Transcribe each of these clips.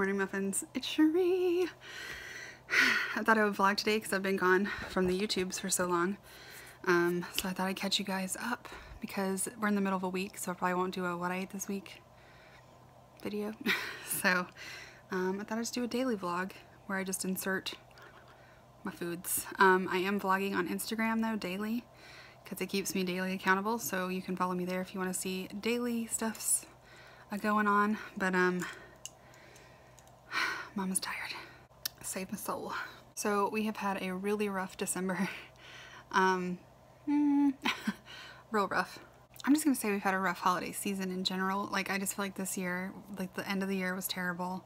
Morning Muffins, it's Cherie. I thought I would vlog today because I've been gone from the YouTubes for so long. So I thought I'd catch you guys up because we're in the middle of a week, so I probably won't do a what I ate this week video. So I thought I'd just do a daily vlog where I just insert my foods. I am vlogging on Instagram though daily because it keeps me daily accountable, so you can follow me there if you want to see daily stuffs going on. But Mama's tired. Save my soul. So we have had a really rough December. Real rough. I'm just gonna say we've had a rough holiday season in general. Like, I just feel like this year, like the end of the year was terrible.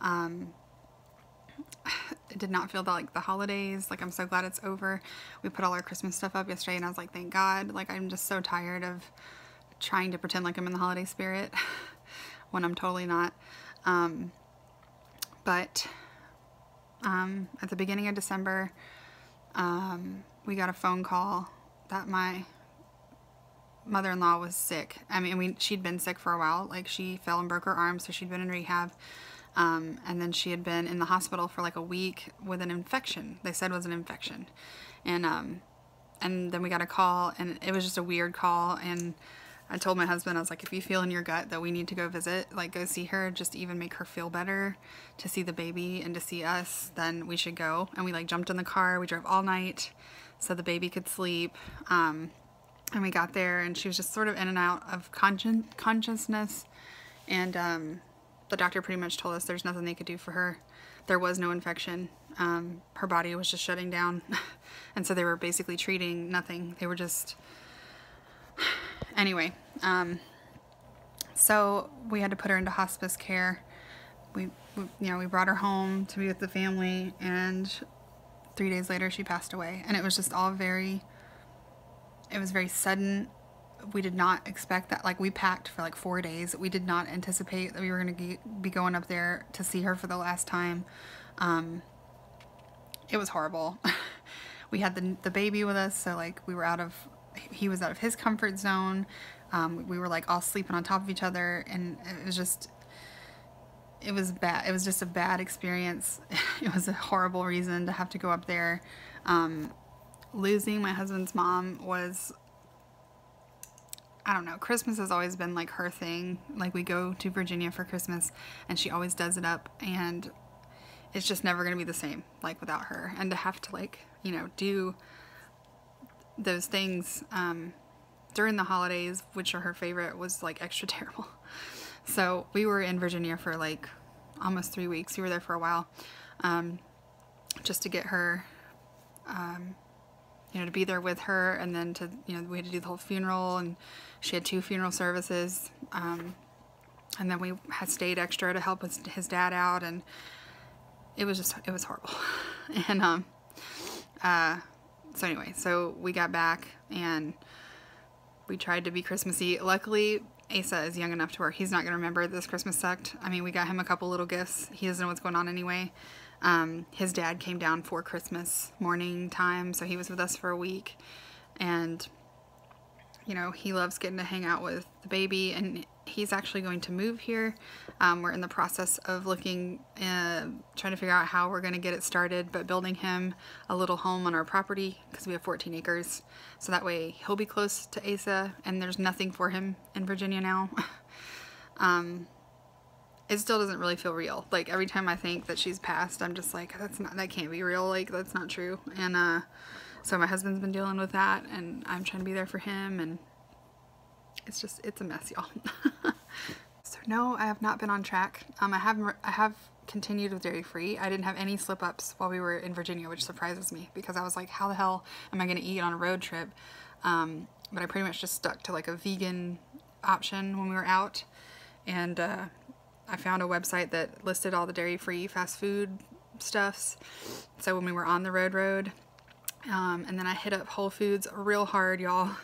It did not feel like the holidays. Like, I'm so glad it's over. We put all our Christmas stuff up yesterday and I was like, thank God. Like, I'm just so tired of trying to pretend like I'm in the holiday spirit when I'm totally not. But at the beginning of December, we got a phone call that my mother-in-law was sick. I mean, she'd been sick for a while. Like, she fell and broke her arm, so she'd been in rehab. And then she had been in the hospital for like a week with an infection. They said it was an infection. And then we got a call, and it was just a weird call. And I told my husband, I was like, if you feel in your gut that we need to go visit, like go see her, just to even make her feel better, to see the baby and to see us, then we should go. And we like jumped in the car. We drove all night so the baby could sleep. And we got there and she was just sort of in and out of consciousness. And the doctor pretty much told us there's nothing they could do for her. There was no infection. Her body was just shutting down. And so they were basically treating nothing. They were just... Anyway, so we had to put her into hospice care. We brought her home to be with the family, and 3 days later she passed away. And it was just all it was very sudden. We did not expect that. Like, we packed for like 4 days. We did not anticipate that we were going to be going up there to see her for the last time. It was horrible. We had the baby with us, so like he was out of his comfort zone. We were like all sleeping on top of each other, and it was bad. It was just a bad experience. It was a horrible reason to have to go up there. Losing my husband's mom was, I don't know, Christmas has always been like her thing. Like, we go to Virginia for Christmas and she always does it up, and it's just never gonna be the same like without her. And to have to like, do those things during the holidays, which are her favorite, was like extra terrible. So we were in Virginia for like almost 3 weeks. We were there for a while, just to get her, to be there with her, and then to, we had to do the whole funeral, and she had 2 funeral services, and then we had stayed extra to help his dad out, and it was horrible. And so anyway, so we got back and we tried to be Christmassy. Luckily, Asa is young enough to where he's not going to remember this Christmas sucked. I mean, we got him a couple little gifts. He doesn't know what's going on anyway. His dad came down for Christmas morning time, so he was with us for a week. And, he loves getting to hang out with the baby, and he's actually going to move here. We're in the process of looking, trying to figure out how we're going to get it started, but building him a little home on our property because we have 14 acres. So that way he'll be close to Asa, and there's nothing for him in Virginia now. It still doesn't really feel real. Like, every time I think that she's passed, I'm just like, that can't be real. Like, that's not true. And, so my husband's been dealing with that, and I'm trying to be there for him, and it's a mess, y'all. So no, I have not been on track. I have continued with dairy free. I didn't have any slip ups while we were in Virginia, which surprises me because I was like, how the hell am I going to eat on a road trip? But I pretty much just stuck to like a vegan option when we were out, and I found a website that listed all the dairy free fast food stuffs. So when we were on the road, and then I hit up Whole Foods real hard, y'all.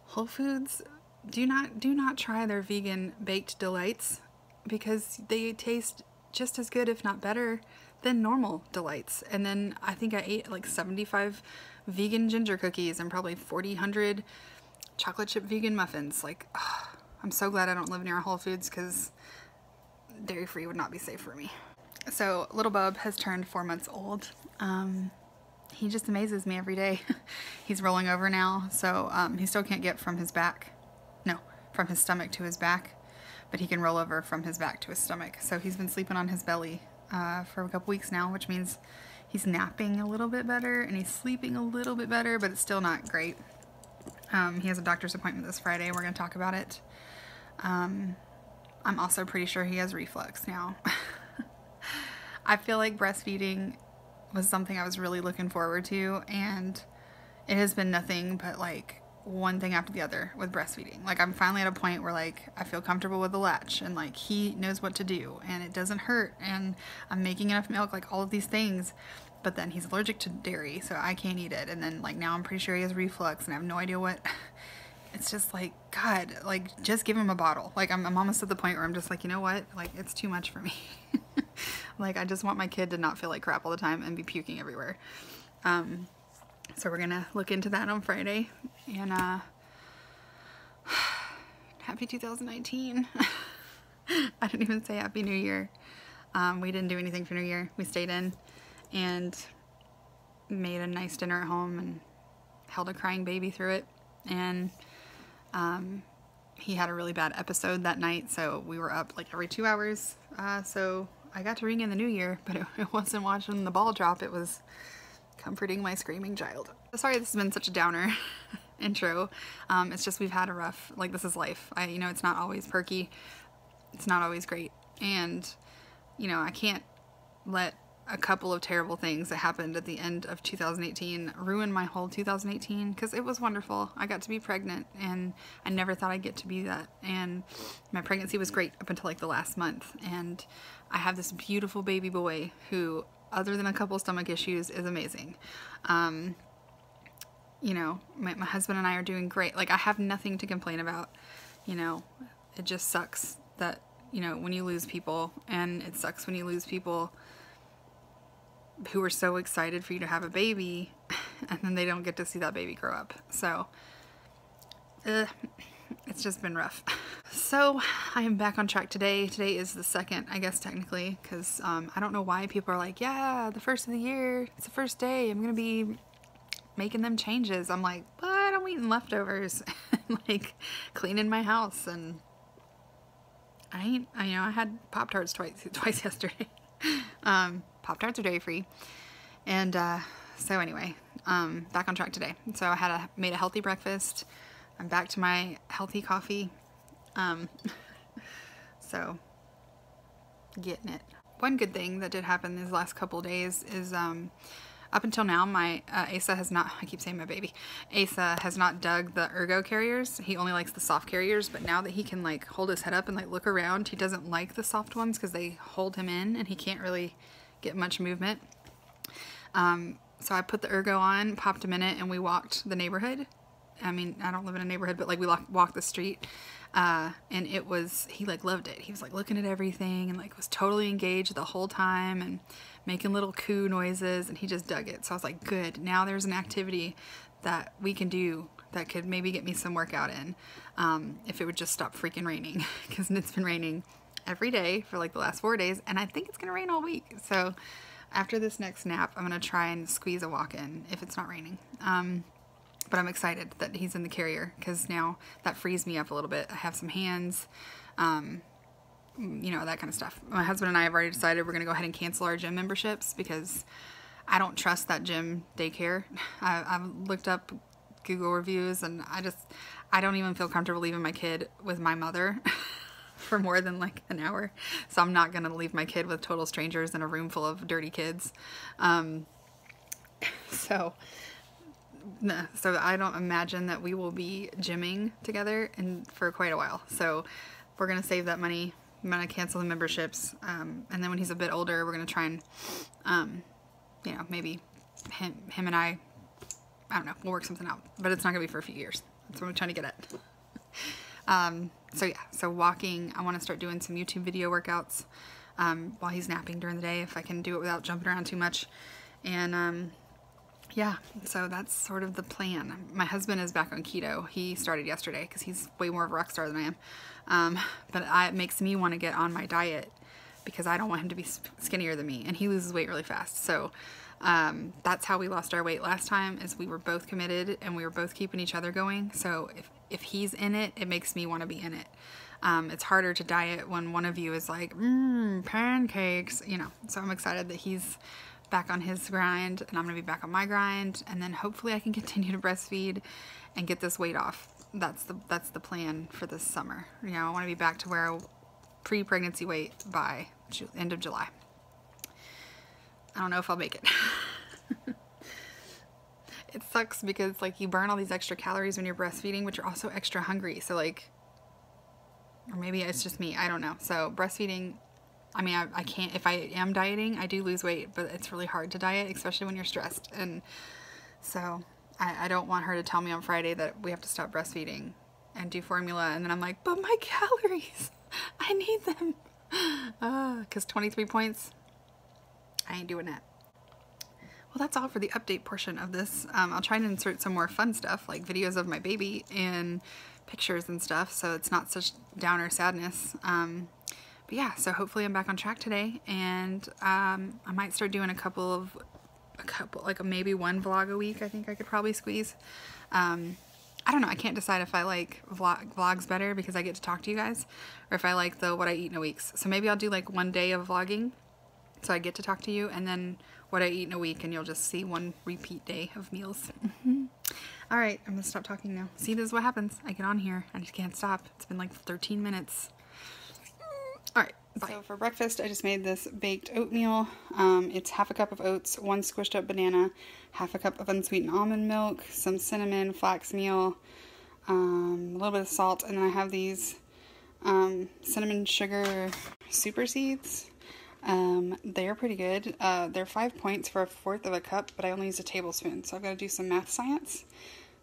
Whole Foods, do not try their vegan baked delights because they taste just as good, if not better, than normal delights. And then I think I ate like 75 vegan ginger cookies and probably 400 chocolate chip vegan muffins. Like, I'm so glad I don't live near a Whole Foods because dairy-free would not be safe for me. So little Bub has turned 4 months old. He just amazes me every day. He's rolling over now, so he still can't get from his stomach to his back, but he can roll over from his back to his stomach. So he's been sleeping on his belly for a couple weeks now, which means he's napping a little bit better and he's sleeping a little bit better, but it's still not great. He has a doctor's appointment this Friday. We're going to talk about it. I'm also pretty sure he has reflux now. I feel like breastfeeding was something I was really looking forward to, and it has been nothing but like one thing after the other with breastfeeding. Like, I'm finally at a point where like I feel comfortable with the latch, and like he knows what to do, and it doesn't hurt, and I'm making enough milk, like all of these things. But then he's allergic to dairy, so I can't eat it. And then like now I'm pretty sure he has reflux, and I have no idea what. It's just like, God, like just give him a bottle. Like I'm almost at the point where I'm just like, you know what? Like, it's too much for me. Like, I just want my kid to not feel like crap all the time and be puking everywhere. So we're gonna look into that on Friday. And happy 2019. I didn't even say Happy New Year. We didn't do anything for New Year. We stayed in and made a nice dinner at home and held a crying baby through it. And he had a really bad episode that night, so we were up like every 2 hours. So I got to ring in the new year, but it wasn't watching the ball drop. It was comforting my screaming child. Sorry this has been such a downer intro. It's just we've had a rough, like, this is life. You know, it's not always perky. It's not always great. And, you know, I can't let a couple of terrible things that happened at the end of 2018 ruin my whole 2018, because it was wonderful. I got to be pregnant, and I never thought I'd get to be that. And my pregnancy was great up until like the last month. And I have this beautiful baby boy who, other than a couple stomach issues, is amazing. You know, my husband and I are doing great. Like, I have nothing to complain about. You know, it just sucks that, you know, when you lose people, and it sucks when you lose people who are so excited for you to have a baby, and then they don't get to see that baby grow up. So, it's just been rough. So, I am back on track today. Today is the 2nd, I guess, technically, because I don't know why people are like, yeah, the 1st of the year, it's the first day, I'm gonna be making them changes. I'm like, but I'm eating leftovers, like, cleaning my house, and I had Pop-Tarts twice yesterday. Pop-Tarts are dairy-free. And, so anyway, back on track today. So I made a healthy breakfast. I'm back to my healthy coffee. So, getting it. One good thing that did happen these last couple days is, up until now, my, Asa has not, I keep saying my baby, Asa has not dug the ergo carriers. He only likes the soft carriers, but now that he can, like, hold his head up and, like, look around, he doesn't like the soft ones because they hold him in and he can't really get much movement. So I put the ergo on, popped him in it, and we walked the neighborhood. I mean, I don't live in a neighborhood, but like we walked the street, and he like loved it. He was like looking at everything and like was totally engaged the whole time and making little coo noises, and he just dug it. So I was like, good, now there's an activity that we can do that could maybe get me some workout in, if it would just stop freaking raining, because it's been raining every day for like the last 4 days, and I think it's gonna rain all week. So after this next nap, I'm gonna try and squeeze a walk in if it's not raining. But I'm excited that he's in the carrier, because now that frees me up a little bit. I have some hands, you know, that kind of stuff. My husband and I have already decided we're gonna go ahead and cancel our gym memberships, because I don't trust that gym daycare. I've looked up Google reviews, and I don't even feel comfortable leaving my kid with my mother for more than like an hour. So I'm not gonna leave my kid with total strangers in a room full of dirty kids. So I don't imagine that we will be gymming together for quite a while. So we're gonna save that money. I'm gonna cancel the memberships, and then when he's a bit older, we're gonna try and, you know, maybe him and I don't know, we'll work something out. But it's not gonna be for a few years. That's what I'm trying to get at. So yeah, so walking, I want to start doing some YouTube video workouts while he's napping during the day, if I can do it without jumping around too much. And yeah, so that's sort of the plan. My husband is back on keto. He started yesterday because he's way more of a rock star than I am. But it makes me want to get on my diet because I don't want him to be skinnier than me, and he loses weight really fast. So that's how we lost our weight last time, is we were both committed and we were both keeping each other going. So if he's in it, it makes me want to be in it. It's harder to diet when one of you is like, pancakes, you know. So I'm excited that he's back on his grind and I'm gonna be back on my grind, and then hopefully I can continue to breastfeed and get this weight off. That's the plan for this summer. You know, I want to be back to where pre-pregnancy weight by end of July. I don't know if I'll make it. It sucks because like you burn all these extra calories when you're breastfeeding, but you're also extra hungry. So like, or maybe it's just me, I don't know. So breastfeeding, I mean, I can't, if I am dieting, I do lose weight, but it's really hard to diet, especially when you're stressed. And so I don't want her to tell me on Friday that we have to stop breastfeeding and do formula. And then I'm like, but my calories, I need them. Because 23 points, I ain't doing that. Well, that's all for the update portion of this. I'll try and insert some more fun stuff, like videos of my baby and pictures and stuff, so it's not such downer sadness. But yeah, so hopefully I'm back on track today, and I might start doing a couple, like maybe one vlog a week. I think I could probably squeeze. I don't know, I can't decide if I like vlogs better because I get to talk to you guys, or if I like the what I eat in a week. So maybe I'll do like one day of vlogging, so I get to talk to you, and then what I eat in a week, and you'll just see one repeat day of meals. Alright, I'm gonna stop talking now. See, this is what happens. I get on here, I just can't stop. It's been like 13 minutes. Alright, bye. So for breakfast, I just made this baked oatmeal. It's half a cup of oats, 1 squished up banana, half a cup of unsweetened almond milk, some cinnamon, flax meal, a little bit of salt, and then I have these cinnamon sugar super seeds. They're pretty good. They're 5 points for 1/4 of a cup, but I only used a tablespoon, so I've got to do some math science.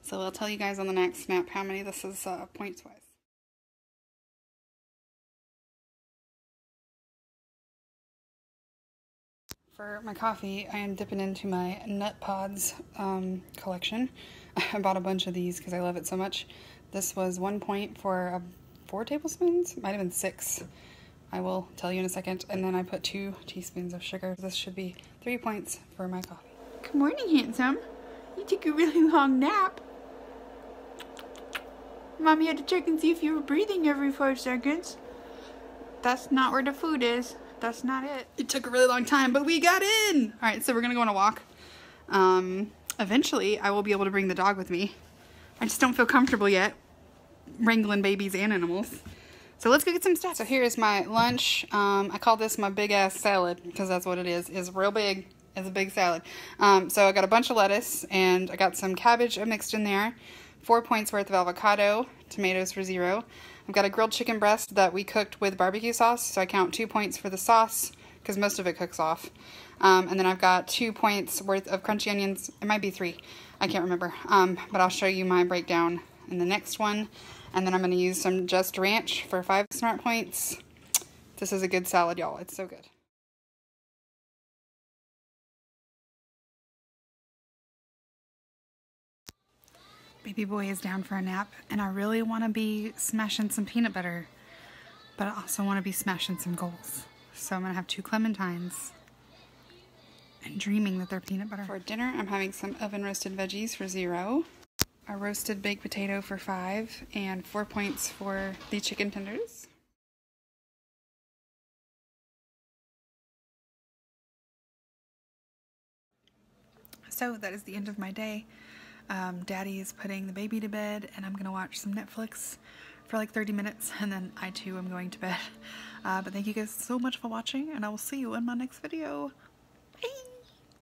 So I'll tell you guys on the next snap how many this is points-wise. For my coffee, I am dipping into my Nut Pods collection. I bought a bunch of these because I love it so much. This was 1 point for 4 tablespoons, might have been 6. I will tell you in a second. And then I put 2 teaspoons of sugar. This should be 3 points for my coffee. Good morning, handsome. You took a really long nap. Mommy had to check and see if you were breathing every 5 seconds. That's not where the food is. That's not it. It took a really long time, but we got in! Alright, so we're gonna go on a walk. Eventually, I will be able to bring the dog with me. I just don't feel comfortable yet wrangling babies and animals. So let's go get some stuff. So here's my lunch. I call this my big ass salad because that's what it is. It's real big. It's a big salad. So I got a bunch of lettuce and I got some cabbage mixed in there. 4 points worth of avocado, tomatoes for 0. I've got a grilled chicken breast that we cooked with barbecue sauce. So I count 2 points for the sauce because most of it cooks off. And then I've got 2 points worth of crunchy onions. It might be 3. I can't remember. But I'll show you my breakdown in the next one. And then I'm going to use some Just Ranch for 5 smart points. This is a good salad, y'all. It's so good. Baby boy is down for a nap, and I really want to be smashing some peanut butter, but I also want to be smashing some goals. So I'm going to have 2 clementines and dreaming that they're peanut butter. For dinner, I'm having some oven roasted veggies for 0. A roasted baked potato for 5, and 4 points for the chicken tenders. So that is the end of my day. Daddy is putting the baby to bed, and I'm gonna watch some Netflix for like 30 minutes, and then I too am going to bed. But thank you guys so much for watching, and I will see you in my next video.